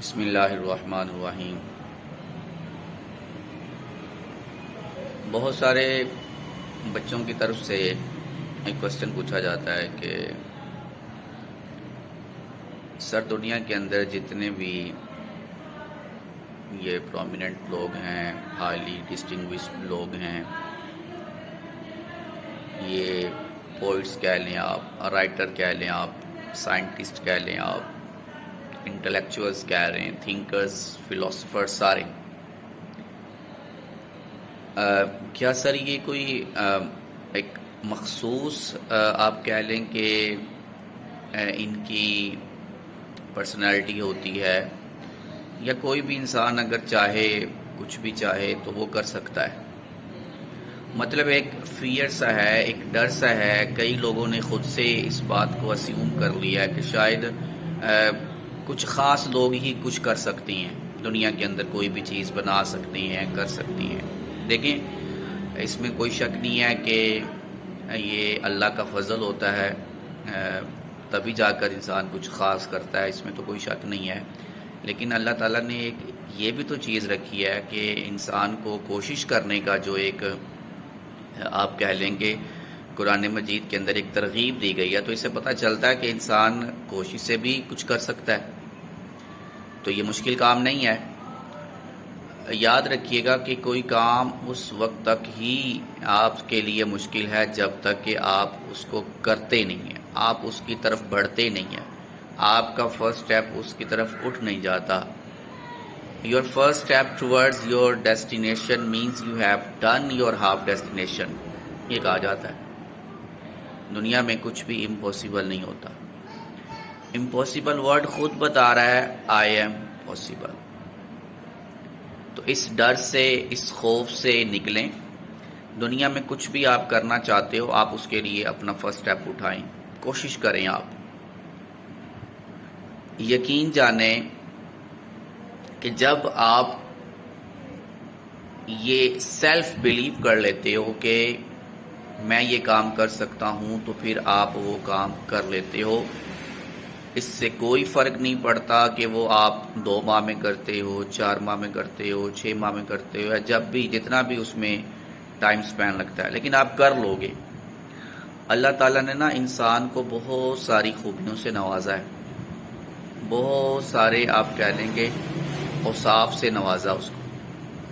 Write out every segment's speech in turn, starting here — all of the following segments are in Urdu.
بسم اللہ الرحمن الرحیم۔ بہت سارے بچوں کی طرف سے ایک کوشچن پوچھا جاتا ہے کہ سر دنیا کے اندر جتنے بھی یہ پرومیننٹ لوگ ہیں، ہائیلی ڈسٹنگوشڈ لوگ ہیں، یہ پوئٹس کہہ لیں آپ، رائٹر کہہ لیں آپ، سائنٹسٹ کہہ لیں آپ، انٹلیکچوئلز کہہ رہے ہیں، تھنکرز، فلاسفر، سارے کیا سر یہ کوئی ایک مخصوص آپ کہہ لیں کہ ان کی پرسنالٹی ہوتی ہے، یا کوئی بھی انسان اگر چاہے کچھ بھی چاہے تو وہ کر سکتا ہے؟ مطلب ایک فیئر سا ہے، ایک ڈر سا ہے، کئی لوگوں نے خود سے اس بات کو اسیوم کر لیا ہے کہ شاید کچھ خاص لوگ ہی کچھ کر سکتی ہیں، دنیا کے اندر کوئی بھی چیز بنا سکتی ہیں، کر سکتی ہیں۔ دیکھیں، اس میں کوئی شک نہیں ہے کہ یہ اللہ کا فضل ہوتا ہے، تبھی جا کر انسان کچھ خاص کرتا ہے، اس میں تو کوئی شک نہیں ہے۔ لیکن اللہ تعالیٰ نے ایک یہ بھی تو چیز رکھی ہے کہ انسان کو کوشش کرنے کا جو ایک آپ کہہ لیں گے قرآن مجید کے اندر ایک ترغیب دی گئی ہے، تو اس سے پتہ چلتا ہے کہ انسان کوشش سے بھی کچھ کر سکتا ہے، تو یہ مشکل کام نہیں ہے۔ یاد رکھیے گا کہ کوئی کام اس وقت تک ہی آپ کے لیے مشکل ہے جب تک کہ آپ اس کو کرتے نہیں ہیں، آپ اس کی طرف بڑھتے نہیں ہیں، آپ کا فرسٹ سٹیپ اس کی طرف اٹھ نہیں جاتا۔ Your first step towards your destination means you have done your half destination، یہ کہا جاتا ہے۔ دنیا میں کچھ بھی امپاسبل نہیں ہوتا۔ امپاسبل ورڈ خود بتا رہا ہے I am possible۔ تو اس ڈر سے، اس خوف سے نکلیں۔ دنیا میں کچھ بھی آپ کرنا چاہتے ہو، آپ اس کے لیے اپنا فرسٹ سٹیپ اٹھائیں، کوشش کریں۔ آپ یقین جانیں کہ جب آپ یہ سیلف بیلیو کر لیتے ہو کہ میں یہ کام کر سکتا ہوں، تو پھر آپ وہ کام کر لیتے ہو۔ اس سے کوئی فرق نہیں پڑتا کہ وہ آپ 2 ماہ میں کرتے ہو، 4 ماہ میں کرتے ہو، 6 ماہ میں کرتے ہو، یا جب بھی جتنا بھی اس میں ٹائم سپین لگتا ہے، لیکن آپ کر لو گے۔ اللہ تعالیٰ نے انسان کو بہت ساری خوبیوں سے نوازا ہے، بہت سارے آپ کہہ لیں گے اوصاف سے نوازا اس کو۔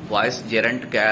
وائس جیرنٹ کہہ